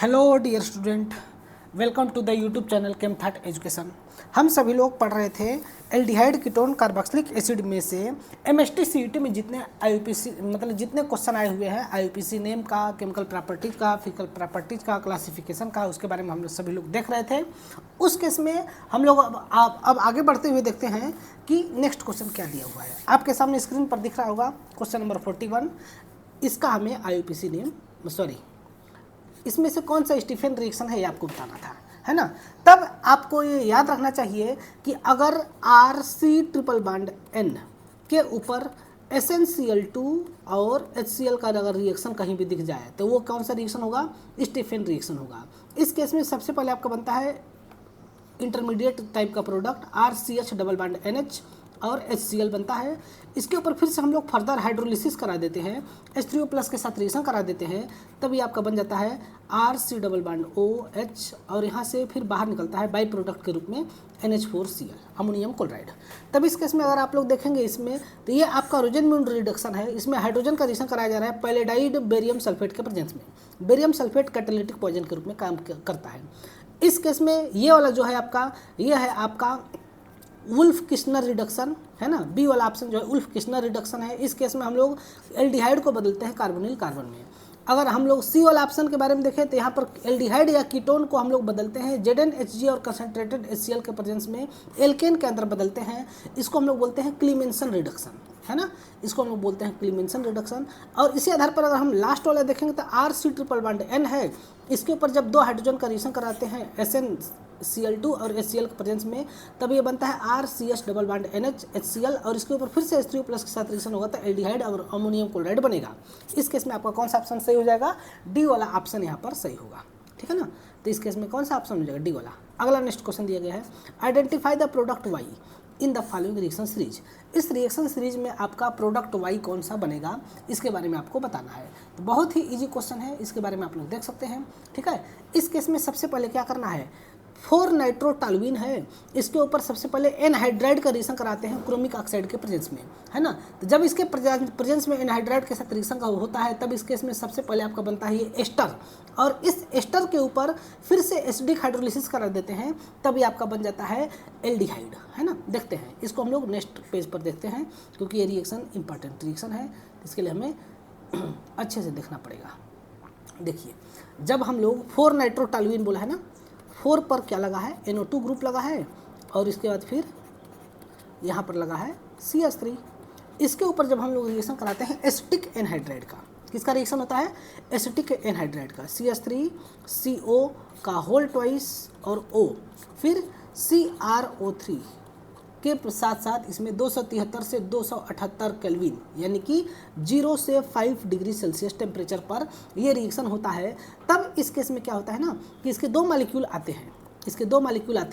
Hello dear student, welcome to the YouTube channel केमथाट education. हम सभी लोग पढ़ रहे थे एल्डिहाइड कीटोन कार्बोक्सिलिक एसिड में से एमएसटी सीईटी में जितने आईयूपीसी मतलब जितने क्वेश्चन आए हुए हैं आईयूपीसी नेम का, केमिकल प्रॉपर्टीज का, फिजिकल प्रॉपर्टीज का, क्लासिफिकेशन का, उसके बारे में हम लोग सभी लोग देख रहे थे। उस केस में हम लोग अब आगे बढ़ते हुए देखते हैं कि नेक्स्ट क्वेश्चन क्या दिया हुआ है। आपके सामने स्क्रीन पर दिख रहा होगा क्वेश्चन नंबर 41। इसका हमें आईयूपीसी नेम इसमें से कौन सा स्टीफन रिएक्शन है ये आपको बताना था, है ना। तब आपको ये याद रखना चाहिए कि अगर RC ट्रिपल बॉन्ड N के ऊपर SnCl2 और HCl का अगर रिएक्शन कहीं भी दिख जाए तो वो कौन सा रिएक्शन होगा? स्टीफन रिएक्शन होगा। इस केस में सबसे पहले आपका बनता है इंटरमीडिएट टाइप का product RCH double bond NH और HCl बनता है। इसके ऊपर फिर से हम लोग फर्दर हाइड्रोलिसिस करा देते हैं, H3O+ के साथ रिएक्शन करा देते हैं, तभी आपका बन जाता है RC डबल बॉन्ड OH और यहाँ से फिर बाहर निकलता है बाई प्रोडक्ट के रूप में NH4Cl अमोनियम क्लोराइड। तब इस केस में अगर आप लोग देखेंगे इसमें तो ये आपका रोजेनम्यून रिडक्शन है। इसमें हाइड्रोजन का रिएक्शन कराया जा रहा है पैलेडाइड बेरियम सल्फेट के प्रेजेंस में। बेरियम सल्फेट कैटालिटिक पॉइजन के रूप में काम करता है। इस केस में ये वाला जो है आपका, ये है आपका वुल्फ किस्नर रिडक्शन, है ना। बी वाला ऑप्शन जो है वुल्फ किस्नर रिडक्शन है। इस केस में हम लोग एल्डिहाइड को बदलते हैं कार्बोनिल कार्बन में। अगर हम लोग सी वाला ऑप्शन के बारे में देखें तो यहाँ पर एल्डिहाइड या कीटोन को हम लोग बदलते हैं ZnHg और कंसनट्रेटेड HCl के प्रेजेंस में एल्केन के अंदर बदलते हैं। इसको हम लोग बोलते हैं क्लीमेंसन रिडक्शन, है ना। इसको हम लोग बोलते हैं क्लीमेंसन रिडक्शन। और इसी आधार पर अगर हम लास्ट वाला देखेंगे तो RC ट्रिपल बॉन्ड N है। इसके ऊपर जब दो हाइड्रोजन का रिएक्शन कराते हैं SnCl2 और HCl के प्रेजेंस में, तब ये बनता है RCH double bond NH HCl और इसके ऊपर फिर से H3O+ के साथ रिएक्शन होगा तो एल्डिहाइड और अमोनियम क्लोराइड बनेगा। इस केस में आपका कौन सा ऑप्शन सही हो जाएगा? डी वाला ऑप्शन यहाँ पर सही होगा, ठीक है ना। तो इस केस में कौन सा ऑप्शन हो जाएगा? डी वाला। अगला नेक्स्ट क्वेश्चन दिया गया है, identify the product Y in the following reaction series. इस रिएक्शन सीरीज में आपका प्रोडक्ट Y कौन सा बनेगा, इसके बारे में आपको बताना है। तो बहुत ही इजी क्वेश्चन है, इसके बारे में आप लोग देख सकते हैं, ठीक है। इस केस में सबसे पहले क्या करना है, 4-नाइट्रोटॉल्यूइन है, इसके ऊपर सबसे पहले एनहाइड्राइड का रिएक्शन कराते हैं क्रोमिक ऑक्साइड के प्रेजेंस में, है ना। तो जब इसके प्रेजेंस में एनहाइड्राइड के साथ रिएक्शन का होता है तब इस केस में सबसे पहले आपका बनता है ये एस्टर, और इस एस्टर के ऊपर फिर से एसिडिक हाइड्रोलिसिस करा देते हैं, तभी आपका बन जाता है एल्डिहाइड, है ना। देखते हैं इसको हम लोग नेक्स्ट पेज पर देखते हैं, क्योंकि ये रिएक्शन इंपॉर्टेंट रिएक्शन है, इसके लिए हमें अच्छे से देखना पड़ेगा। देखिए, जब हम लोग 4-नाइट्रोटॉल्यूइन बोला है ना, 4 पर क्या लगा है? NO2 ग्रुप लगा है, और इसके बाद फिर यहाँ पर लगा है CH3। इसके ऊपर जब हम लोग रिएक्शन कराते हैं एसिटिक एनहाइड्राइड का, किसका रिएक्शन होता है? एसिटिक एनहाइड्राइड का, CH3 CO का होल ट्वाइस और O, फिर CrO3 के साथ साथ इसमें 273 से 278 केल्विन यानी कि 0 से 5 डिग्री सेल्सियस टेम्परेचर पर ये रिएक्शन होता है। तब इस केस में क्या होता है ना कि इसके दो मॉलिक्यूल आते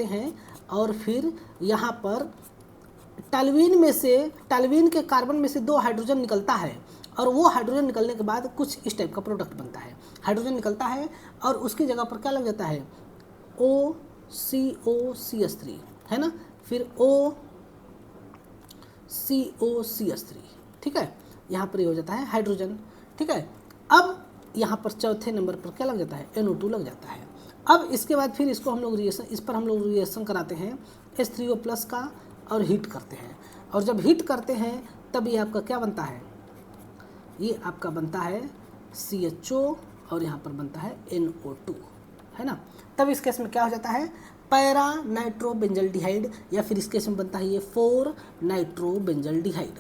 हैं, और फिर यहाँ पर टॉल्यूइन के कार्बन में से 2 हाइड्रोजन निकलता है, और वो हाइड्रोजन निकलने के बाद कुछ इस टाइप का प्रोडक्ट बनता है। हाइड्रोजन निकलता है और उसकी जगह पर क्या लग जाता है? OCOCH3, है ना, फिर OCOCH3, ठीक है। यहाँ पर ये हो जाता है हाइड्रोजन, ठीक है। अब यहाँ पर चौथे नंबर पर क्या लग जाता है? NO2 लग जाता है। अब इसके बाद फिर इसको हम लोग इस पर हम लोग रिएक्शन कराते हैं H3O+ का, और हीट करते हैं, और जब हीट करते हैं तब ये आपका क्या बनता है? ये आपका बनता है CHO, और यहाँ पर बनता है NO2, है ना। तब इस केस में क्या हो जाता है? पैरा नाइट्रोबेंजल्डिहाइड, या फिर इस केस में बनता है ये 4-नाइट्रोबेंजल्डिहाइड।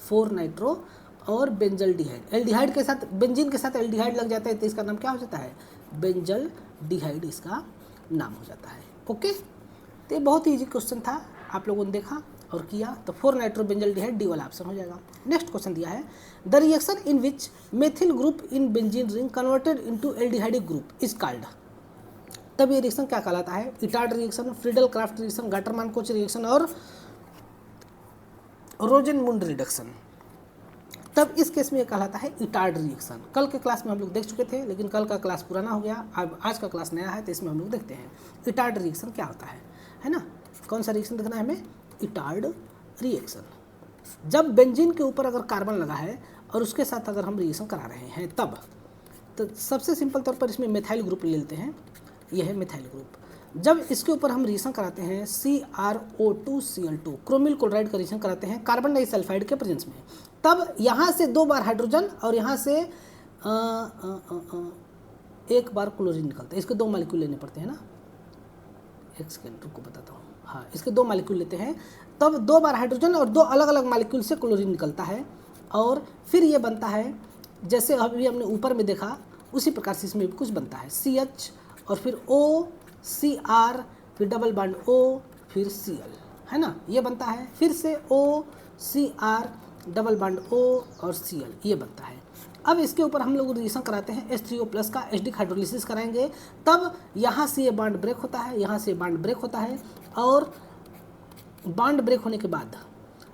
4-नाइट्रो और बेंजल्डिहाइड, एल्डिहाइड के साथ बेंजीन के साथ एल्डिहाइड लग जाता है तो इसका नाम क्या हो जाता है? बेंजल्डिहाइड इसका नाम हो जाता है। ओके, तो ये बहुत ही ईजी क्वेश्चन था, आप लोगों ने देखा और किया, तो 4-नाइट्रोबेंजल्डिहाइड डी वाला ऑप्शन हो जाएगा। नेक्स्ट क्वेश्चन दिया है, the reaction in which methyl group in benzene ring converted into aldehydic group is called. तब ये रिएक्शन क्या कहलाता है? Etard reaction, Friedel craft reaction, Gattermann-coach reaction और रोजेनमुंड रिडक्शन। तब इस केस में ये कहलाता है इटार्ड रिएक्शन। कल के क्लास में हम लोग देख चुके थे, लेकिन कल का क्लास पुराना हो गया, अब आज का क्लास नया है, तो इसमें हम लोग देखते हैं इटार्ड रिएक्शन क्या होता है ना। कौन सा रिएक्शन देखना है हमें? Etard reaction. जब बेंजीन के ऊपर अगर कार्बन लगा है और उसके साथ अगर हम रिएक्शन करा रहे हैं, तो सबसे सिंपल तौर पर इसमें मिथाइल ग्रुप ले लेते हैं, यह है मिथाइल ग्रुप। जब इसके ऊपर हम रिएक्शन कराते हैं CrO2Cl2 क्रोमिल क्लोराइड का रिएक्शन कराते हैं कार्बन डाइसल्फाइड के प्रेजेंस में, तब यहाँ से 2 बार हाइड्रोजन और यहाँ से 1 बार क्लोरीन निकलता है। इसके 2 मॉलिक्यूल लेने पड़ते हैं ना, एक सेकेंड रुको बताता हूँ। हाँ, इसके 2 मॉलिक्यूल लेते हैं, तब 2 बार हाइड्रोजन और 2 अलग अलग मॉलिक्यूल से क्लोरीन निकलता है, और फिर ये बनता है जैसे अभी हमने ऊपर में देखा उसी प्रकार से इसमें भी कुछ बनता है, CH और फिर O CR फिर डबल बॉन्ड O फिर Cl, है ना, ये बनता है। फिर से O CR double bond O और Cl, ये बनता है। अब इसके ऊपर हम लोग रिएक्शन कराते हैं H3O+ का एसिडिक हाइड्रोलिसिस कराएंगे, तब यहाँ से ये बॉन्ड ब्रेक होता है, यहाँ से बॉन्ड ब्रेक होता है, और बॉन्ड ब्रेक होने के बाद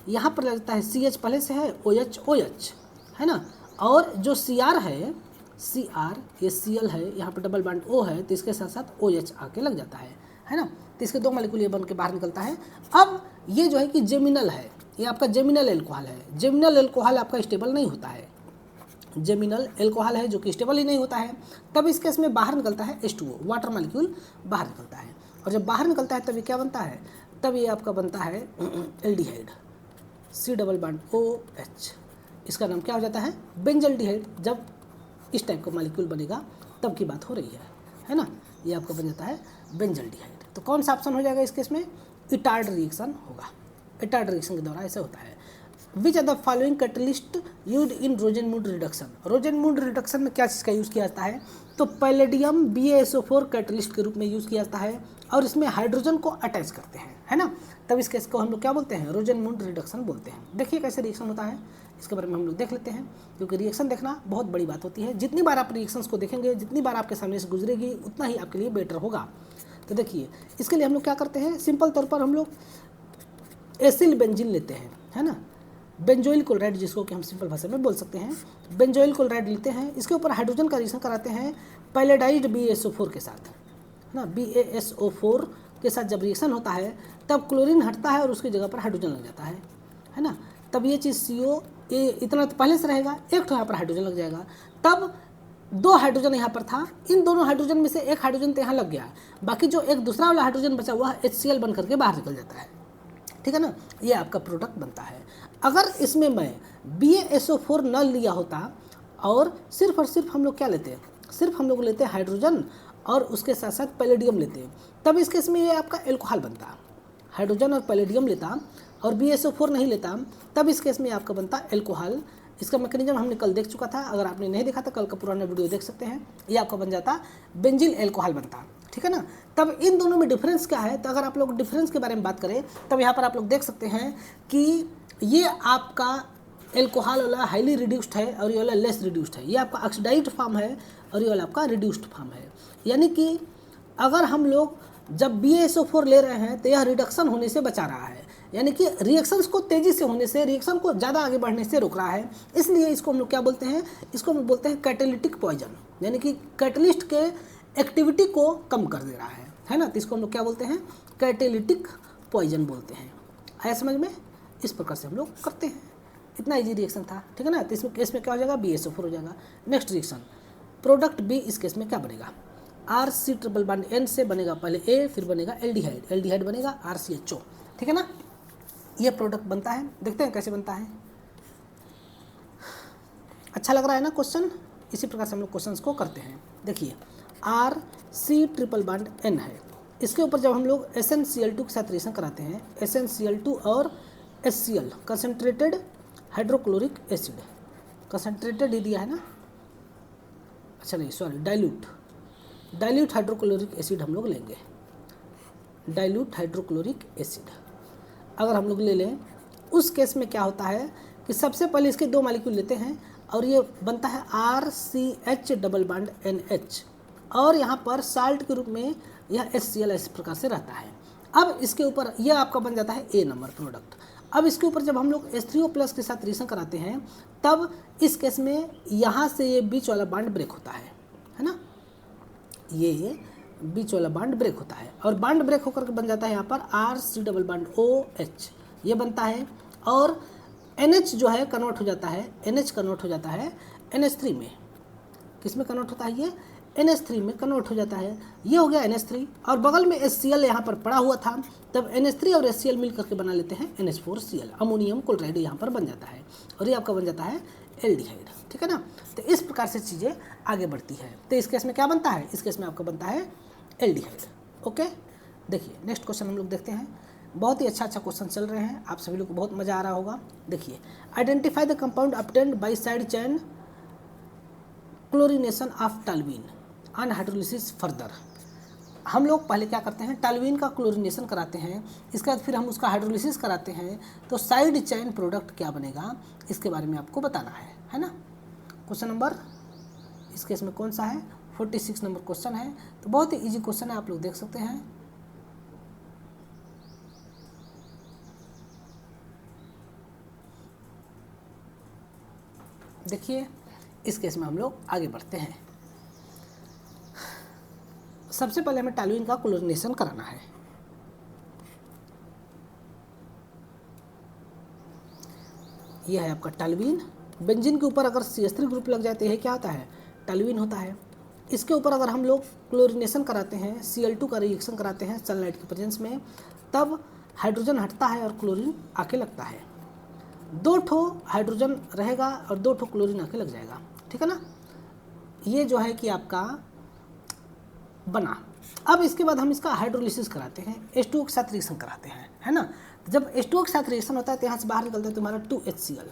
यहाँ पर लगता है CH पहले से है, OH है ना, और जो Cr है Cr ये Cl है, यहाँ पर डबल बॉन्ड O है, तो इसके साथ साथ OH आके लग जाता है ना, तो इसके 2 मॉलिक्यूल ये बन के बाहर निकलता है। अब ये जो है कि जेमिनल है, ये आपका जेमिनल एल्कोहल है। जेमिनल एल्कोहल आपका स्टेबल नहीं होता है, जेमिनल एल्कोहल है जो कि स्टेबल ही नहीं होता है, तब इस केस में बाहर निकलता है H2O, वाटर मॉलिक्यूल बाहर निकलता है, और जब बाहर निकलता है तब ये क्या बनता है, तब ये आपका बनता है aldehyde, C double bond OH, इसका नाम क्या हो जाता है, बेंजल्डिहाइड। जब इस टाइप का मॉलिक्यूल बनेगा तब की बात हो रही है ना, ये आपका बन जाता है बेंजल्डिहाइड। तो कौन सा ऑप्शन हो जाएगा इस केस में, इटार्ड रिएक्शन होगा। इटार्ड रिएक्शन के दौरान ऐसा होता है। Which are the following catalyst use in Rosenmund reduction. Rosenmund reduction में क्या चीज़ का यूज़ किया जाता है, तो पैलेडियम BaSO4 कैटलिस्ट के रूप में यूज़ किया जाता है, और इसमें हाइड्रोजन को अटैच करते हैं, है ना, तब इस केस को हम लोग क्या बोलते हैं, रोजेनमुड रिडक्शन बोलते हैं। देखिए कैसे रिएक्शन होता है, इसके बारे में हम लोग देख लेते हैं, क्योंकि रिएक्शन देखना बहुत बड़ी बात होती है। जितनी बार आप रिएक्शंस को देखेंगे, जितनी बार आपके सामने से गुजरेगी, उतना ही आपके लिए बेटर होगा। तो देखिए इसके लिए हम लोग क्या करते हैं, सिंपल तौर पर हम लोग एसिल बेंजीन लेते हैं, है ना, बेंजोइल क्लोराइड जिसको कि हम सिंपल भाषा में बोल सकते हैं, बेंजोइल क्लोराइड लेते हैं। इसके ऊपर हाइड्रोजन का रिएक्शन कराते हैं पैलेडाइड BaSO4 के साथ, है ना, BaSO4 के साथ जब रिएक्शन होता है तब क्लोरीन हटता है और उसकी जगह पर हाइड्रोजन लग जाता है ना, तब ये चीज़ CO ये इतना तो पहले से रहेगा, एक तो यहाँ पर हाइड्रोजन लग जाएगा, तब 2 हाइड्रोजन यहाँ पर था, इन दोनों हाइड्रोजन में से एक हाइड्रोजन तो यहाँ लग गया, बाकी जो एक दूसरा वाला हाइड्रोजन बचा हुआ HCl बन करके बाहर निकल जाता है, ठीक है ना, ये आपका प्रोडक्ट बनता है। अगर इसमें मैं BaSO4 न लिया होता और सिर्फ हम लोग क्या लेते हैं, सिर्फ हम लोग लेते हैं हाइड्रोजन और उसके साथ साथ पैलेडियम लेते हैं, तब इस केस में ये आपका एल्कोहल बनता। हाइड्रोजन और पैलेडियम लेता और BaSO4 नहीं लेता, तब इस केस में आपका बनता एल्कोहल। इसका मैकेनिज्म हमने कल देख चुका था, अगर आपने नहीं देखा तो कल का पुराना वीडियो देख सकते हैं। ये आपका बन जाता बेंजील एल्कोहल बनता, ठीक है ना। तब इन दोनों में डिफरेंस क्या है, तो अगर आप लोग डिफरेंस के बारे में बात करें तब यहाँ पर आप लोग देख सकते हैं कि ये आपका एल्कोहल वाला हाईली रिड्यूस्ड है और ये वाला लेस रिड्यूस्ड है। ये आपका ऑक्सीडाइज्ड फॉर्म है और ये वाला आपका रिड्यूस्ड फॉर्म है। यानी कि अगर हम लोग जब BaSO4 ले रहे हैं तो यह रिडक्शन होने से बचा रहा है, यानी कि रिएक्शंस को तेज़ी से होने से, रिएक्शन को ज़्यादा आगे बढ़ने से रोक रहा है। इसलिए इसको हम लोग क्या बोलते हैं, इसको हम बोलते हैं कैटेलिटिक पॉइजन, यानी कि कैटलिस्ट के एक्टिविटी को कम कर दे रहा है ना, तो इसको हम लोग क्या बोलते हैं, कैटेलिटिक पॉइजन बोलते हैं। आया समझ में, इस प्रकार से हम लोग करते हैं। इतना इजी रिएक्शन था, ठीक है ना। तो इसमें केस में क्या हो जाएगा, BaSO4 हो जाएगा। नेक्स्ट रिएक्शन प्रोडक्ट B, इस केस में क्या बनेगा, RC ट्रिपल बॉन्ड N से बनेगा पहले A, फिर बनेगा एल्डिहाइड, एल्डिहाइड बनेगा RCHO, ठीक है ना। ये प्रोडक्ट बनता है, देखते हैं कैसे बनता है। अच्छा लग रहा है ना क्वेश्चन, इसी प्रकार से हम लोग क्वेश्चंस को करते हैं। देखिए RC ट्रिपल बॉन्ड N है, इसके ऊपर जब हम लोग SnCl2 के साथ रिएक्शन कराते हैं, SnCl2 और HCl concentrated hydrochloric acid, concentrated ही दिया है ना, अच्छा नहीं सॉरी, डाइल्यूट हाइड्रोक्लोरिक एसिड हम लोग लेंगे, डाइल्यूट हाइड्रोक्लोरिक एसिड अगर हम लोग ले लें, उस केस में क्या होता है कि सबसे पहले इसके 2 मॉलिक्यूल लेते हैं और ये बनता है RCH डबल बॉन्ड NH, और यहाँ पर साल्ट के रूप में यह HCl इस प्रकार से रहता है। अब इसके ऊपर यह आपका बन जाता है A नंबर प्रोडक्ट। अब इसके ऊपर जब हम लोग H3O+ के साथ रिएक्शन कराते हैं, तब इस केस में यहाँ से ये बीच वाला बॉन्ड ब्रेक होता है ना, ये बीच वाला बॉन्ड ब्रेक होता है और बॉन्ड ब्रेक होकर के बन जाता है यहाँ पर RC डबल बॉन्ड OH, ये बनता है, और NH जो है कन्वर्ट हो जाता है, NH कन्वर्ट हो जाता है NH3 में, किस में कन्वर्ट होता है, ये NH3 में कन्वर्ट हो जाता है। ये हो गया NH3 और बगल में HCl यहाँ पर पड़ा हुआ था, तब NH3 और HCl मिल करके बना लेते हैं NH4Cl, अमोनियम क्लोराइड यहाँ पर बन जाता है और ये आपका बन जाता है एल्डिहाइड। ठीक है ना। तो इस प्रकार से चीज़ें आगे बढ़ती है। तो इस केस में क्या बनता है, इस केस में आपका बनता है एल्डिहाइड। ओके, देखिए नेक्स्ट क्वेश्चन हम लोग देखते हैं। बहुत ही अच्छा क्वेश्चन चल रहे हैं, आप सभी लोग को बहुत मज़ा आ रहा होगा। देखिए, identify the compound obtained by side chain chlorination of toluene on hydrolysis further. हम लोग पहले क्या करते हैं, टॉल्यूइन का क्लोरीनेशन कराते हैं, इसके बाद फिर हम उसका हाइड्रोलिसिस कराते हैं, तो साइड चेन प्रोडक्ट क्या बनेगा इसके बारे में आपको बताना है ना। क्वेश्चन नंबर इस केस में कौन सा है, 46 नंबर क्वेश्चन है। तो बहुत ही ईजी क्वेश्चन है, आप लोग देख सकते हैं। देखिए, इस केस में हम लोग आगे बढ़ते हैं। सबसे पहले हमें टॉल्यूइन का क्लोरीनेशन कराना है। यह है आपका टॉल्यूइन। बेंजीन के ऊपर अगर CH3 ग्रुप लग जाते हैं क्या होता है, टॉल्यूइन होता है। इसके ऊपर अगर हम लोग क्लोरीनेशन कराते हैं, Cl2 का रिएक्शन कराते हैं सनलाइट के प्रेजेंस में, तब हाइड्रोजन हटता है और क्लोरीन आके लगता है। 2 ठो हाइड्रोजन रहेगा और 2 ठो क्लोरीन आके लग जाएगा। ठीक है ना। ये जो है कि आपका बना। अब इसके बाद हम इसका हाइड्रोलिसिस कराते हैं, H2O के साथ रिएक्शन कराते हैं, है ना। जब H2O के साथ रिएक्शन होता है तो यहाँ से बाहर निकलता है तुम्हारा 2HCl,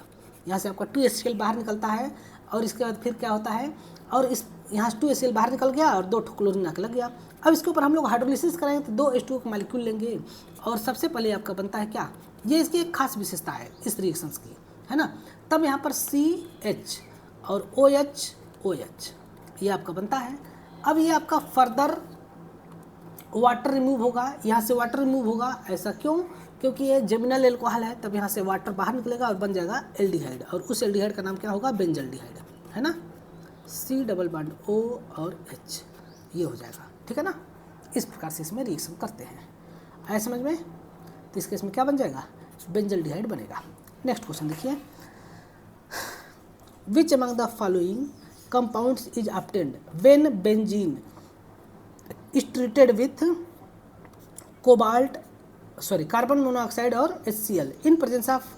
यहाँ से आपका 2HCl बाहर निकलता है और इसके बाद फिर क्या होता है, और इस यहाँ से 2HCl बाहर निकल गया और 2 ठो क्लोरीन आके लग गया। अब इसके ऊपर हम लोग हाइड्रोलिसिस कराएंगे तो 2 H2O के मॉलिक्यूल लेंगे और सबसे पहले आपका बनता है क्या, ये इसकी एक खास विशेषता है इस रिएक्शंस की, है ना। तब यहाँ पर CH और OH ये आपका बनता है। अब ये आपका फर्दर वाटर रिमूव होगा, यहाँ से वाटर रिमूव होगा। ऐसा क्यों, क्योंकि ये जेमिनल एल्कोहल है, तब यहाँ से वाटर बाहर निकलेगा और बन जाएगा एल्डिहाइड, और उस एल्डिहाइड का नाम क्या होगा, बेंजल्डिहाइड, है ना। C डबल बॉन्ड O और H ये हो जाएगा। ठीक है ना। इस प्रकार से इसमें रिएक्शन करते हैं, आया समझ में। तो इस केस में क्या बन जाएगा, बेंजल्डिहाइड बनेगा। नेक्स्ट क्वेश्चन देखिए, which among the following compounds is obtained when benzene is treated with carbon monoxide और HCl in presence of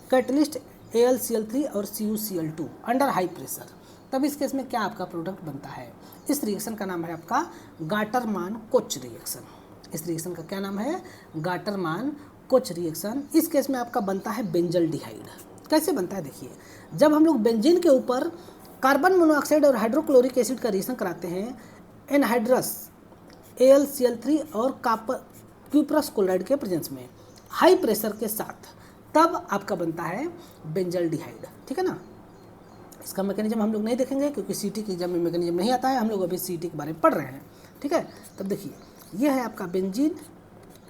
catalyst AlCl3 और CuCl2 under high pressure। तब इस केस में क्या आपका प्रोडक्ट बनता है, इस रिएक्शन का नाम है आपका गाटरमान कोच रिएक्शन। इस रिएक्शन का क्या नाम है, गाटरमान कोच रिएक्शन। इस केस में आपका बनता है बेंजल्डिहाइड। कैसे बनता है, देखिए, जब हम लोग बेंजीन के ऊपर कार्बन मोनोऑक्साइड और हाइड्रोक्लोरिक एसिड का रिएक्शन कराते हैं एनहाइड्रस AlCl3 और क्यूप्रस क्लोराइड के प्रेजेंस में हाई प्रेशर के साथ, तब आपका बनता है बेंजल्डिहाइड। ठीक है ना। इसका मैकेनिज्म हम लोग नहीं देखेंगे क्योंकि CT के एग्जाम में मैकेनिज्म नहीं आता है, हम लोग अभी CT के बारे में पढ़ रहे हैं। ठीक है। तब देखिए, यह है आपका बेंजीन।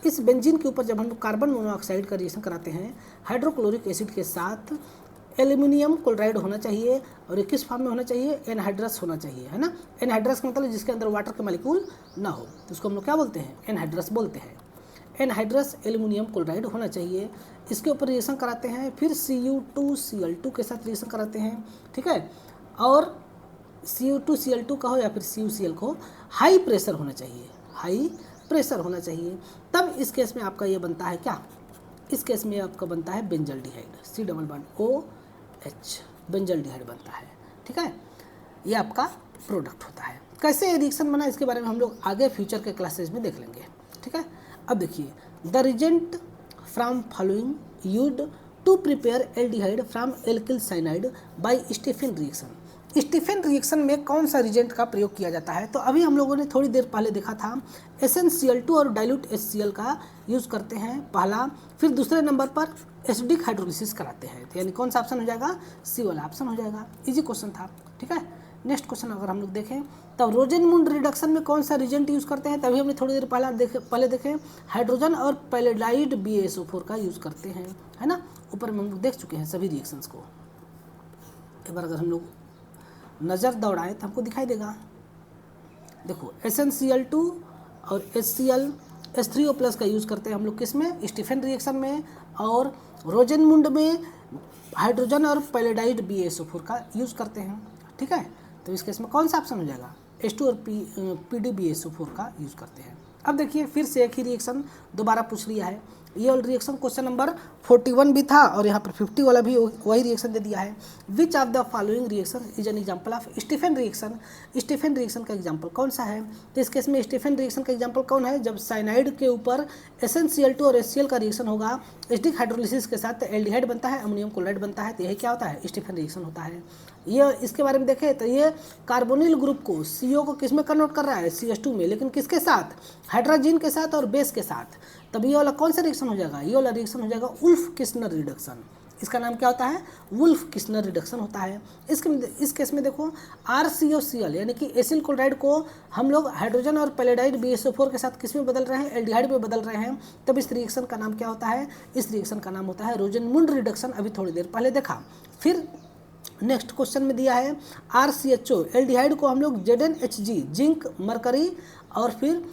इस बेंजीन के ऊपर जब हम लोग कार्बन मोनोऑक्साइड का रिएक्शन कराते हैं हाइड्रोक्लोरिक एसिड के साथ, एल्यूमिनियम क्लोराइड होना चाहिए और ये किस फॉर्म में होना चाहिए, एनहाइड्रस होना चाहिए, है ना। एनहाइड्रस का मतलब जिसके अंदर वाटर के मॉलिक्यूल ना हो, तो उसको हम लोग क्या बोलते हैं, एनहाइड्रस बोलते हैं। एनहाइड्रस एल्यूमिनियम क्लोराइड होना चाहिए। इसके ऊपर रिएक्शन कराते हैं, फिर Cu2Cl2 के साथ रिएक्शन कराते हैं। ठीक है। और Cu2Cl2 का हो या फिर CuCl को हाई प्रेशर होना चाहिए, हाई प्रेशर होना चाहिए। तब इस केस में आपका ये बनता है क्या, इस केस में आपका बनता है benzaldehyde, C double bond OH benzaldehyde बनता है। ठीक है। ये आपका प्रोडक्ट होता है। कैसे रिएक्शन बना इसके बारे में हम लोग आगे फ्यूचर के क्लासेज में देख लेंगे। ठीक है। अब देखिए, the reagent from following used to prepare aldehyde from alkyl cyanide by Stephen reaction. Stephen reaction में कौन सा रिजेंट का प्रयोग किया जाता है, तो अभी हम लोगों ने थोड़ी देर पहले देखा था SnCl2 और डाइल्यूट HCl का यूज़ करते हैं पहला, फिर दूसरे नंबर पर एसिडिक हाइड्रोलिसिस कराते हैं। तो यानी कौन सा ऑप्शन हो जाएगा, C वाला ऑप्शन हो जाएगा। इजी क्वेश्चन था। ठीक है। नेक्स्ट क्वेश्चन अगर हम लोग देखें, तब रोजेनमुंड रिडक्शन में कौन सा रिजेंट यूज़ करते हैं, तभी हमने थोड़ी देर पहले देखे हाइड्रोजन और पैलेडाइड BaSO4 का यूज़ करते हैं, है ना। ऊपर में हम लोग देख चुके हैं सभी रिएक्शंस को। एक बार अगर हम लोग नज़र दौड़ाएं तो हमको दिखाई देगा। देखो, SnCl2 और HCl H3O+ का यूज़ करते हैं हम लोग किस में, स्टीफन रिएक्शन में, और रोजेनमुंड में हाइड्रोजन और पैलेडाइड BaSO4 का यूज़ करते हैं। ठीक है। तो इस केस में कौन सा ऑप्शन हो जाएगा, H2 और PDBSO4 का यूज़ करते हैं। अब देखिए फिर से एक ही रिएक्शन दोबारा पूछ लिया है। ये वाला रिएक्शन क्वेश्चन नंबर 41 भी था और यहाँ पर 50 वाला भी वही रिएक्शन दे दिया है। Which of the following reaction is an example of Stephen reaction. Stephen reaction का एग्जाम्पल कौन सा है, तो इस केस में स्टीफन रिएक्शन का एग्जाम्पल कौन है, जब साइनाइड के ऊपर SnCl2 और HCl का रिएक्शन होगा एसिडिक हाइड्रोलिसिस के साथ एल्डिहाइड बनता है, अमोनियम क्लोराइड बनता है, तो यही क्या होता है, स्टीफन रिएक्शन होता है। ये इसके बारे में देखें तो ये कार्बोनिल ग्रुप को CO को किस में कन्वर्ट कर रहा है, CH2 में, लेकिन किसके साथ, हाइड्रोजन के साथ और बेस के साथ। तब ये वाला कौन सा रिएक्शन हो जाएगा, ये वाला रिएक्शन हो जाएगा वुल्फ किस्नर रिडक्शन। इसका नाम क्या होता है, वुल्फ किस्नर रिडक्शन होता है। इस केस में देखो RCOCl यानी कि एसिल क्लोराइड को हम लोग हाइड्रोजन और पैलेडाइड BSO4 के साथ किस में बदल रहे हैं, एल्डिहाइड में बदल रहे हैं। तब इस रिएक्शन का नाम क्या होता है, इस रिएक्शन का नाम होता है रोजेनमुंड रिडक्शन। अभी थोड़ी देर पहले देखा। फिर नेक्स्ट क्वेश्चन में दिया है RCHO एल्डिहाइड को हम लोग ZnHg जिंक मरकरी और फिर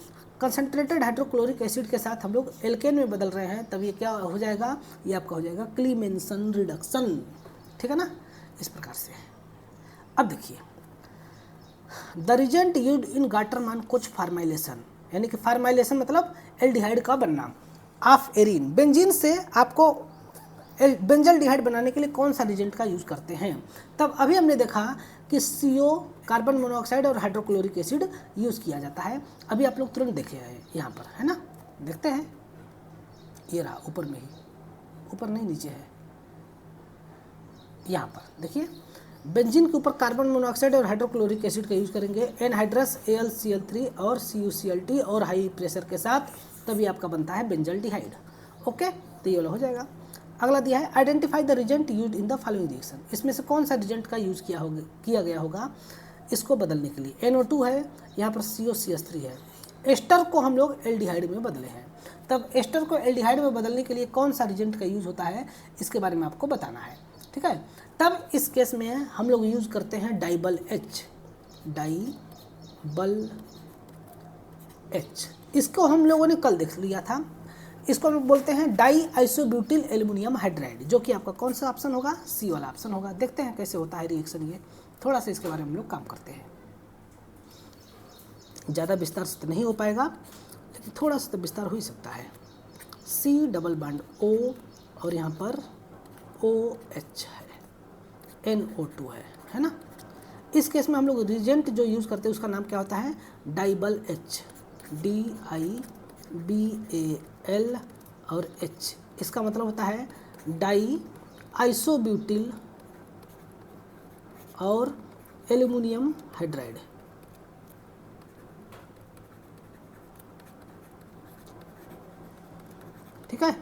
कंसनट्रेटेड हाइड्रोक्लोरिक एसिड के साथ हम लोग एल्केन में बदल रहे हैं। तब ये क्या हो जाएगा, ये आपका हो जाएगा क्लीमेंसन रिडक्शन। ठीक है ना, इस प्रकार से। अब देखिए the reagent used in Gattermann Koch formylation, यानी कि फार्माइलेशन मतलब एल्डिहाइड का बनना ऑफ एरीन। बेंजीन से आपको बेंजल्डिहाइड बनाने के लिए कौन सा रिजेंट का यूज़ करते हैं। तब अभी हमने देखा कि CO कार्बन मोनोऑक्साइड और हाइड्रोक्लोरिक एसिड यूज़ किया जाता है। अभी आप लोग तुरंत देखे हैं यहाँ पर, है ना, देखते हैं, ये रहा ऊपर में ही, ऊपर नहीं नीचे है, यहाँ पर देखिए बेंजीन के ऊपर कार्बन मोनोऑक्साइड और हाइड्रोक्लोरिक एसिड का यूज़ करेंगे एनहाइड्रस AlCl3 और CuCl2 और हाई प्रेशर के साथ, तभी आपका बनता है बेंजल्डिहाइड। ओके, तो ये वाला हो जाएगा। अगला दिया है identify the reagent used in the following reaction. इसमें से कौन सा रिजेंट का यूज़ किया गया होगा इसको बदलने के लिए। NO2 है, यहाँ पर COCH3 है। एस्टर को हम लोग एल्डिहाइड में बदले हैं। तब एस्टर को एल्डिहाइड में बदलने के लिए कौन सा रिजेंट का यूज़ होता है, इसके बारे में आपको बताना है। ठीक है, तब इस केस में हम लोग यूज़ करते हैं डाइबल H। इसको हम लोगों ने कल देख लिया था। इसको हम लोग बोलते हैं डाई आइसोब्यूटिल एल्युमिनियम हाइड्राइड, जो कि आपका कौन सा ऑप्शन होगा, C वाला ऑप्शन होगा। देखते हैं कैसे होता है रिएक्शन। ये थोड़ा सा इसके बारे में हम लोग काम करते हैं, ज़्यादा विस्तार से तो नहीं हो पाएगा, लेकिन थोड़ा सा तो विस्तार हो ही सकता है। C डबल बॉन्ड O और यहाँ पर OH है, NO2 है ना। इस केस में हम लोग रिजेंट जो यूज़ करते हैं उसका नाम क्या होता है, डाइबल H, DIBAL और H। इसका मतलब होता है डाई आइसोब्यूटिल और एल्युमिनियम हाइड्राइड। ठीक है,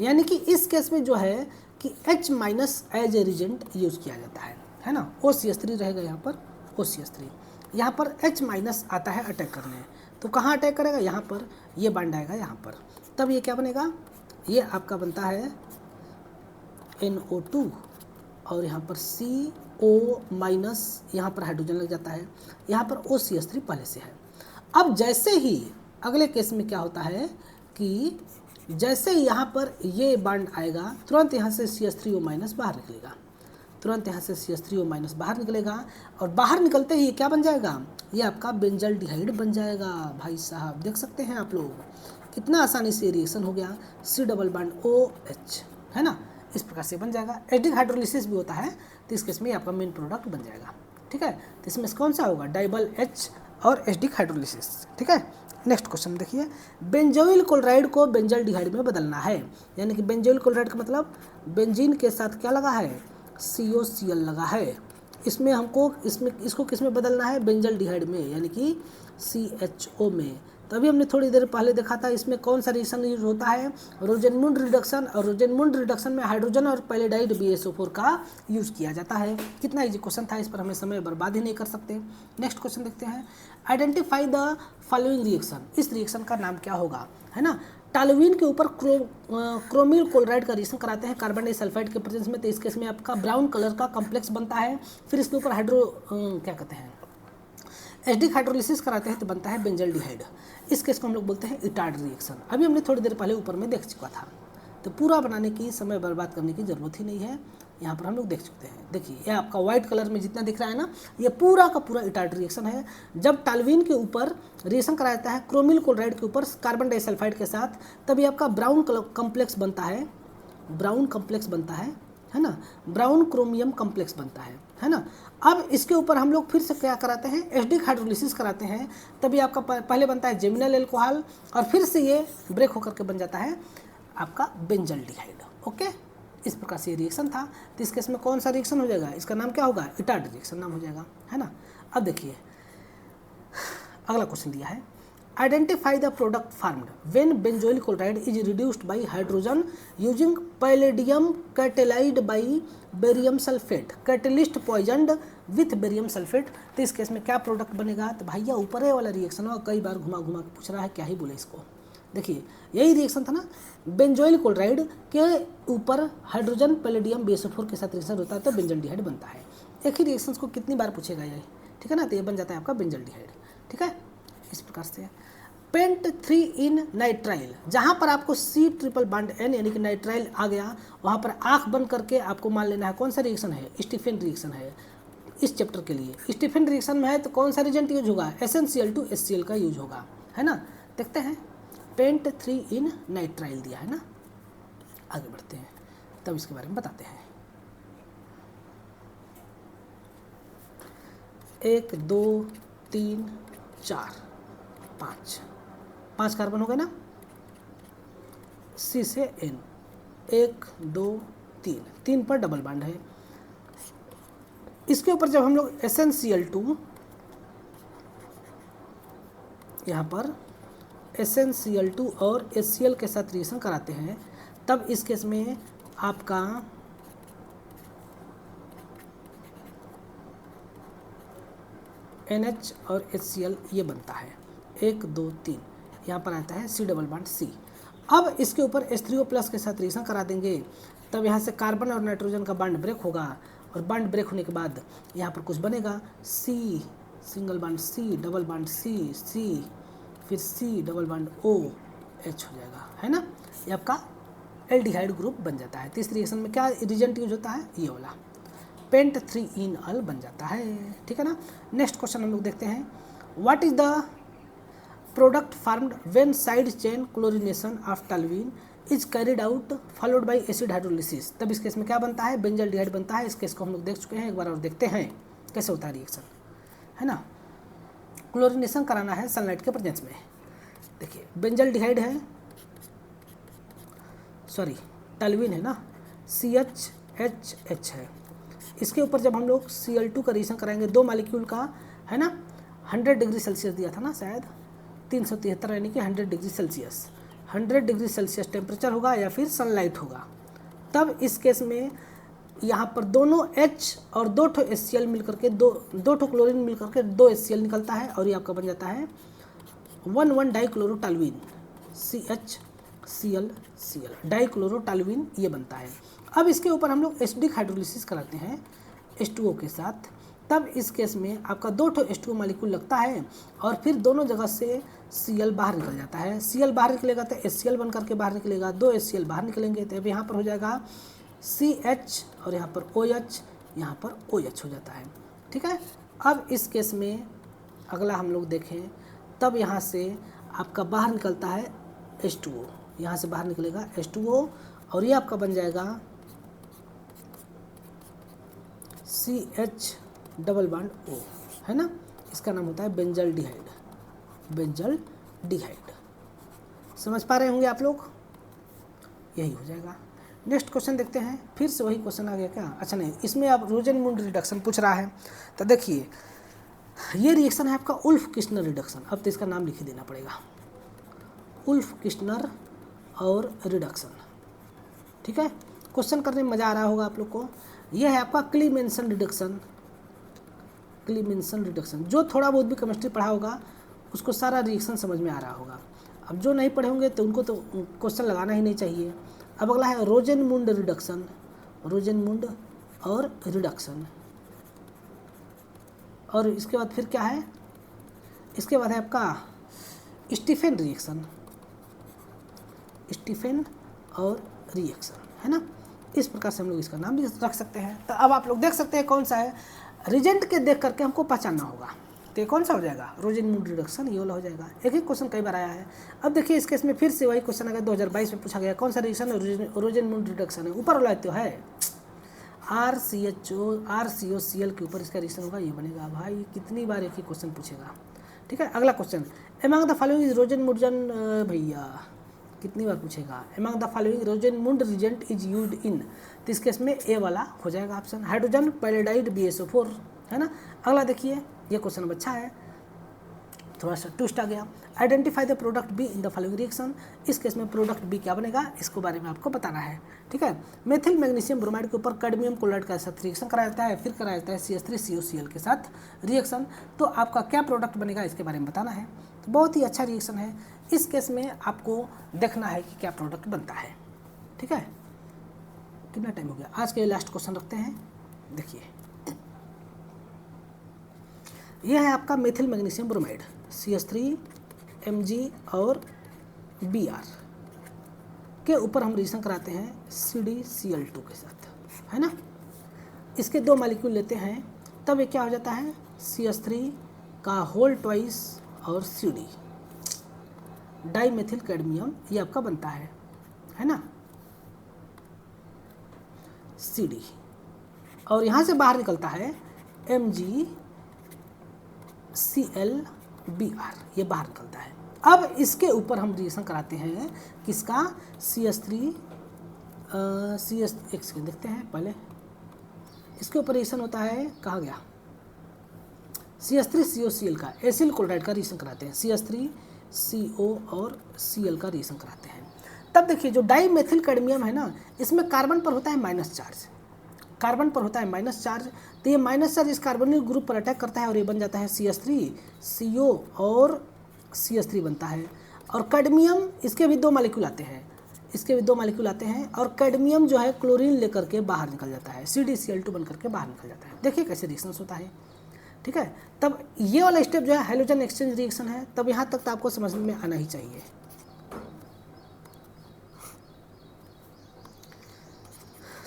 यानी कि इस केस में जो है कि H minus as a reagent use किया जाता है ना। OCH3 रहेगा यहाँ पर, OCH3 यहाँ पर H माइनस आता है अटैक करने, तो कहाँ अटैक करेगा, यहाँ पर, ये बॉन्ड आएगा यहाँ पर। तब ये क्या बनेगा, ये आपका बनता है NO2 और यहाँ पर CO माइनस, यहाँ पर हाइड्रोजन लग जाता है, यहाँ पर OCH3 पहले से है। अब जैसे ही अगले केस में क्या होता है कि जैसे यहाँ पर ये बॉन्ड आएगा, तुरंत यहाँ से CH3O माइनस बाहर निकलेगा, तुरंत यहाँ से CH3O माइनस बाहर निकलेगा और बाहर निकलते ही क्या बन जाएगा, ये आपका बेंजल्डिहाइड बन जाएगा। भाई साहब देख सकते हैं आप लोग, कितना आसानी से रिएक्शन हो गया। C डबल बॉन्ड OH है ना, इस प्रकार से बन जाएगा। एसिडिक हाइड्रोलिसिस भी होता है, तो इस केस में आपका मेन प्रोडक्ट बन जाएगा। ठीक है, तो इसमें कौन सा होगा, डाइबल H और एसिडिक हाइड्रोलिसिस। ठीक है, नेक्स्ट क्वेश्चन देखिए, बेंजोइल क्लोराइड को बेंजल्डिहाइड में बदलना है, यानी कि बेंजोइल क्लोराइड का मतलब बेंजीन के साथ क्या लगा है, COCl लगा है। इसमें हमको इसको किस में बदलना है, बेंजल्डिहाइड में, यानी कि CHO में। तभी हमने थोड़ी देर पहले देखा था इसमें कौन सा रिएक्शन यूज होता है, रोजेनमुंड रिडक्शन, और रोजेनमुंड रिडक्शन में हाइड्रोजन और पैलेडाइड BSO4 का यूज़ किया जाता है। कितना इजी क्वेश्चन था, इस पर हमें समय बर्बाद ही नहीं कर सकते। नेक्स्ट क्वेश्चन देखते हैं, आइडेंटिफाई द फॉलोइंग रिएक्शन। इस रिएक्शन का नाम क्या होगा, है ना। टॉलुइन के ऊपर क्रोमिल क्लोराइड का रिएक्शन कराते हैं कार्बन डाइसल्फाइड के प्रेजेंस में, तो इस केस में आपका ब्राउन कलर का कॉम्प्लेक्स बनता है। फिर इसके ऊपर क्या कहते हैं, एसिडिक हाइड्रोलिसिस कराते हैं तो बनता है बेंजल्डिहाइड। इस केस को हम लोग बोलते हैं इटार्ड रिएक्शन। अभी हमने थोड़ी देर पहले ऊपर में देख चुका था, तो पूरा बनाने की समय बर्बाद करने की ज़रूरत ही नहीं है। यहाँ पर हम लोग देख चुके हैं। देखिए ये आपका व्हाइट कलर में जितना दिख रहा है ना, ये पूरा का पूरा इटार्ट रिएक्शन है। जब टालवीन के ऊपर रिएक्शन कराया जाता है क्रोमिल क्लोराइड के ऊपर कार्बन डाइसल्फाइड के साथ, तब ये आपका ब्राउन कॉम्प्लेक्स बनता है, ब्राउन कॉम्प्लेक्स बनता है ना, ब्राउन क्रोमियम कॉम्प्लेक्स बनता है ना। अब इसके ऊपर हम लोग फिर से क्या कराते हैं, एसिडिक हाइड्रोलिसिस कराते हैं, तभी आपका पहले बनता है जेमिनल एल्कोहल और फिर से ये ब्रेक होकर के बन जाता है आपका बेंजल्डिहाइड। ओके, इस प्रकार से ये रिएक्शन था। तो इस केस में कौन सा रिएक्शन हो जाएगा, इसका नाम क्या होगा, इटार्ट रिएक्शन नाम हो जाएगा, है ना। अब देखिए अगला क्वेश्चन दिया है, identify the product formed when benzoyl chloride is reduced by hydrogen using palladium catalyst by barium sulphate, catalyst poisoned with barium sulphate. तो इस केस में क्या प्रोडक्ट बनेगा, तो भैया ऊपर वाला रिएक्शन है, कई बार घुमा घुमा के पूछ रहा है, क्या ही बोले इसको। देखिए यही रिएक्शन था ना, बेंजोइल क्लोराइड के ऊपर हाइड्रोजन पैलेडियम BSO4 के साथ रिएक्शन होता है तो बेंजल्डिहाइड बनता है। एक ही रिएक्शन को कितनी बार पूछेगा ये, ठीक है ना, तो ये बन जाता है आपका बेंजल्डिहाइड। ठीक है, इस प्रकार से पेंट 3 इन नाइट्राइल, जहाँ पर आपको C ट्रिपल बॉन्ड N यानी कि नाइट्राइल आ गया, वहाँ पर आँख बंद करके आपको मान लेना है कौन सा रिएक्शन है, स्टीफेन रिएक्शन है। इस चैप्टर के लिए स्टीफेन रिएक्शन में है तो कौन सा रिएजेंट यूज होगा, SnCl2 HCl का यूज होगा, है ना। देखते हैं, पेंट 3 इन नाइट्राइल दिया है ना, आगे बढ़ते हैं तब इसके बारे में बताते हैं। 1 2 3 4 5 कार्बन हो गए ना, C से N, 1 2 3 पर डबल बॉन्ड है। इसके ऊपर जब हम लोग SnCl2 यहाँ पर SnCl2 और HCl के साथ रिएक्शन कराते हैं, तब इस केस में आपका NH और HCl ये बनता है, 1 2 3, यहाँ पर आता है C डबल बॉन्ड C। अब इसके ऊपर H3O+ के साथ रिएक्शन करा देंगे, तब यहाँ से कार्बन और नाइट्रोजन का बॉन्ड ब्रेक होगा, और बॉन्ड ब्रेक होने के बाद यहाँ पर कुछ बनेगा, C single bond C double bond C फिर C डबल बॉन्ड OH हो जाएगा, है ना। ये आपका एल्डिहाइड ग्रुप बन जाता है। तीसरी रिएक्शन में क्या रिजेंट यूज होता है, ये वाला पेंट 3 इन अल बन जाता है, ठीक है ना। नेक्स्ट क्वेश्चन हम लोग देखते हैं, what is the product formed when side chain chlorination of toluene is carried out followed by acid hydrolysis. तब इस केस में क्या बनता है, बेंजल्डिहाइड बनता है। इस केस को हम लोग देख चुके हैं, एक बार और देखते हैं कैसे होता है रिएक्शन, है ना। क्लोरिनेशन कराना है सनलाइट के प्रेजेंस में। देखिए बेंजल्डिहाइड है, सॉरी टॉल्यूइन है ना, CHHH है। इसके ऊपर जब हम लोग Cl2 का रिएक्शन कराएंगे, 2 मॉलिक्यूल का, है ना, 100 डिग्री सेल्सियस दिया था ना शायद, 373 यानी कि 100 degree Celsius, 100 degree Celsius temperature होगा या फिर सनलाइट होगा। तब इस केस में यहाँ पर दोनों H और 2 ठो HCl मिल करके, दो ठो क्लोरीन मिल करके 2 HCl निकलता है, और ये आपका बन जाता है 1,1 डाइक्लोरोटॉल्यूइन, CHCl डाइक्लोरोटॉल्यूइन ये बनता है। अब इसके ऊपर हम लोग एसिडिक हाइड्रोलिसिस कराते हैं H2O के साथ, तब इस केस में आपका 2 ठो H2O मॉलिक्यूल लगता है, और फिर दोनों जगह से Cl बाहर निकल जाता है। Cl बाहर निकलेगा तो HCl बन करके बाहर निकलेगा, 2 HCl बाहर निकलेंगे, तो अब यहाँ पर हो जाएगा CH और यहाँ पर OH, यहाँ पर OH हो जाता है, ठीक है। अब इस केस में अगला हम लोग देखें, तब यहाँ से आपका बाहर निकलता है H2O, यहाँ से बाहर निकलेगा H2O, और ये आपका बन जाएगा CH डबल बॉन्ड O, है ना। इसका नाम होता है बेंजल्डिहाइड, बेंजल्डिहाइड। समझ पा रहे होंगे आप लोग, यही हो जाएगा। नेक्स्ट क्वेश्चन देखते हैं, फिर से वही क्वेश्चन आ गया क्या, अच्छा नहीं, इसमें आप रोजेनमुंड रिडक्शन पूछ रहा है। तो देखिए ये रिएक्शन है आपका उल्फ किस्टनर रिडक्शन। अब तो इसका नाम लिख ही देना पड़ेगा, उल्फ किस्टनर और रिडक्शन, ठीक है। क्वेश्चन करने में मज़ा आ रहा होगा आप लोग को। यह है आपका क्लीमेंसन रिडक्शन, क्लीमेंसन रिडक्शन। जो थोड़ा बहुत भी केमिस्ट्री पढ़ा होगा उसको सारा रिएक्शन समझ में आ रहा होगा। अब जो नहीं पढ़े होंगे तो उनको तो क्वेश्चन लगाना ही नहीं चाहिए। अब अगला है रोजेनमुंड रिडक्शन, रोजेनमुंड और रिडक्शन। और इसके बाद फिर क्या है, इसके बाद है आपका स्टीफेन रिएक्शन, स्टीफेन और रिएक्शन, है ना। इस प्रकार से हम लोग इसका नाम भी रख सकते हैं। तो अब आप लोग देख सकते हैं कौन सा है, रिजेंट के देख करके हमको पहचानना होगा। तो ये कौन सा हो जाएगा, रोजेनमुंड रिडक्शन, ये वाला हो जाएगा। एक ही क्वेश्चन कई बार आया है। अब देखिए इस केस में फिर से वही क्वेश्चन अगर 2022 में पूछा गया, कौन सा रिएक्शन है, रोजेनमुंड रिडक्शन है, ऊपर वाला तो है RCOCl के ऊपर इसका रिएक्शन होगा, ये बनेगा। भाई कितनी बार एक ही क्वेश्चन पूछेगा। ठीक है, अगला question, among the following is Rosenmund, भैया कितनी बार पूछेगा, among the following Rosenmund reagent is used in, तो इस केस में ए वाला हो जाएगा ऑप्शन, हाइड्रोजन पैलेडाइड BSO4, है ना। अगला देखिए, ये क्वेश्चन अच्छा है, थोड़ा सा ट्विस्ट आ गया। Identify the product be in the following reaction, इस केस में प्रोडक्ट बी क्या बनेगा, इसको बारे में आपको बताना है। ठीक है, मेथिल मैग्नीशियम ब्रोमाइड के ऊपर कैडमियम क्लोराइड के साथ रिएक्शन कराया जाता है, फिर कराया जाता है CH3COCl के साथ रिएक्शन, तो आपका क्या प्रोडक्ट बनेगा इसके बारे में बताना है। तो बहुत ही अच्छा रिएक्शन है, इस केस में आपको देखना है कि क्या प्रोडक्ट बनता है। ठीक है, कितना टाइम हो गया, आज के लास्ट क्वेश्चन रखते हैं। देखिए यह है आपका मेथिल मैग्नीशियम ब्रोमाइड, CH3Mg और Br के ऊपर हम रिएक्शन कराते हैं CdCl2 के साथ, है ना। इसके 2 मॉलिक्यूल लेते हैं, तब ये क्या हो जाता है, CH3 का होल ट्वाइस और CD, डाईमेथिल कैडमियम, ये आपका बनता है ना, CD, और यहाँ से बाहर निकलता है MgClBr, ये बाहर निकलता है। अब इसके ऊपर हम रिएक्शन कराते हैं किसका, एक सेकंड देखते हैं पहले, इसके ऊपर रिएक्शन होता है, कहाँ गया, CH3COCl का एसिल क्लोराइड का रिएक्शन कराते हैं, CH3CO और Cl का रिएक्शन कराते हैं। तब देखिए जो डाईमेथिल कैडमियम है ना, इसमें कार्बन पर होता है माइनस चार्ज, कार्बन पर होता है माइनस चार्ज, तो ये माइनस चार्ज इस कार्बोनिल ग्रुप पर अटैक करता है और ये बन जाता है CH3CO और CH3 बनता है। और कैडमियम, इसके भी 2 मॉलिक्यूल आते हैं, इसके भी 2 मॉलिक्यूल आते हैं, और कैडमियम जो है क्लोरीन लेकर के बाहर निकल जाता है, CdCl2 बन करके बाहर निकल जाता है। देखिए कैसे रिएक्शन होता है। ठीक है, तब ये वाला स्टेप जो है हाइड्रोजन एक्सचेंज रिएक्शन है, तब यहाँ तक तो आपको समझ में आना ही चाहिए।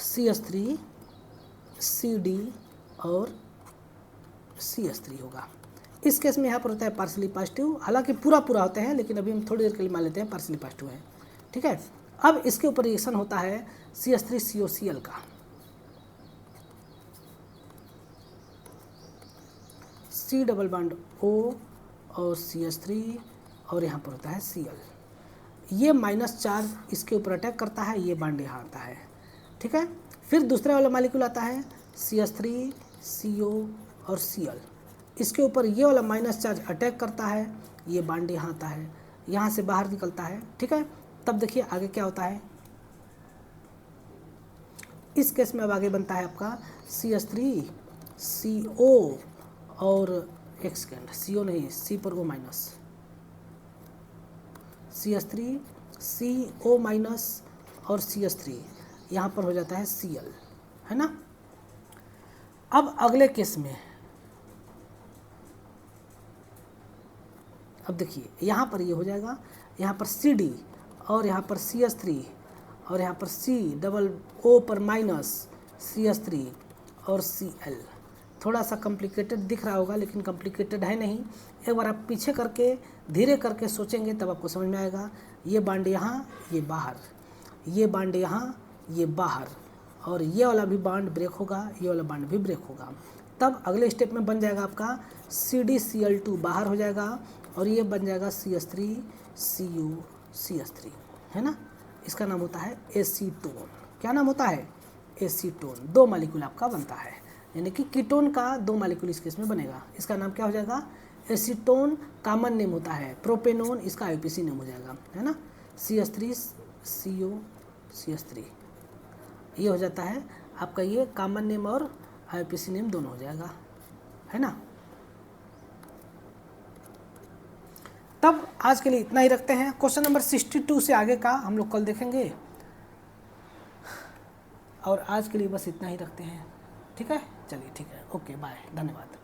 CH3 CD और CH3 होगा। इस केस में यहाँ पर होता है पार्शली पॉजिटिव, हालांकि पूरा होते हैं, लेकिन अभी हम थोड़ी देर के लिए मान लेते हैं पार्शली पॉजिटिव है। ठीक है, अब इसके ऊपर रिएक्शन होता है CH3COCl का, C डबल बॉन्ड O और CH3, और यहाँ पर होता है Cl, ये माइनस चार्ज इसके ऊपर अटैक करता है, ये बॉन्ड यहाँ आता है। ठीक है, फिर दूसरा वाला मॉलिक्यूल आता है CH3CO और Cl, इसके ऊपर ये वाला माइनस चार्ज अटैक करता है, ये बॉन्ड यहाँ आता है, यहाँ से बाहर निकलता है। ठीक है, तब देखिए आगे क्या होता है, इस केस में अब आगे बनता है आपका CH3CO और एक सेकेंड, CO नहीं, C पर O माइनस, CH3CO माइनस और CH3, यहाँ पर हो जाता है Cl, है ना। अब अगले केस में, अब देखिए यहाँ पर ये हो जाएगा, यहाँ पर CD और यहाँ पर CH3 और यहाँ पर C डबल O पर माइनस CH3 और Cl। थोड़ा सा कॉम्प्लिकेटेड दिख रहा होगा, लेकिन कॉम्प्लिकेटेड है नहीं। एक बार आप पीछे करके धीरे करके सोचेंगे तब आपको समझ में आएगा। ये बांड यहाँ, ये बाहर, ये बांड यहाँ, ये बाहर, और ये वाला भी बांड ब्रेक होगा, ये वाला बांड भी ब्रेक होगा। तब अगले स्टेप में बन जाएगा आपका CdCl2 बाहर हो जाएगा, और ये बन जाएगा CH3COCH3, है ना। इसका नाम होता है एसीटोन। क्या नाम होता है, एसीटोन। 2 मॉलिक्यूल आपका बनता है, यानी कि कीटोन का 2 मॉलिक्यूल इस केस में बनेगा। इसका नाम क्या हो जाएगा, एसीटोन कॉमन नेम होता है, प्रोपेनोन इसका IUPAC नेम हो जाएगा, है ना। CH3COCH3 ये हो जाता है आपका, ये कॉमन नेम और IUPAC नेम दोनों हो जाएगा, है ना। तब आज के लिए इतना ही रखते हैं। क्वेश्चन नंबर 62 से आगे का हम लोग कल देखेंगे, और आज के लिए बस इतना ही रखते हैं। ठीक है, चलिए ठीक है, ओके बाय, धन्यवाद।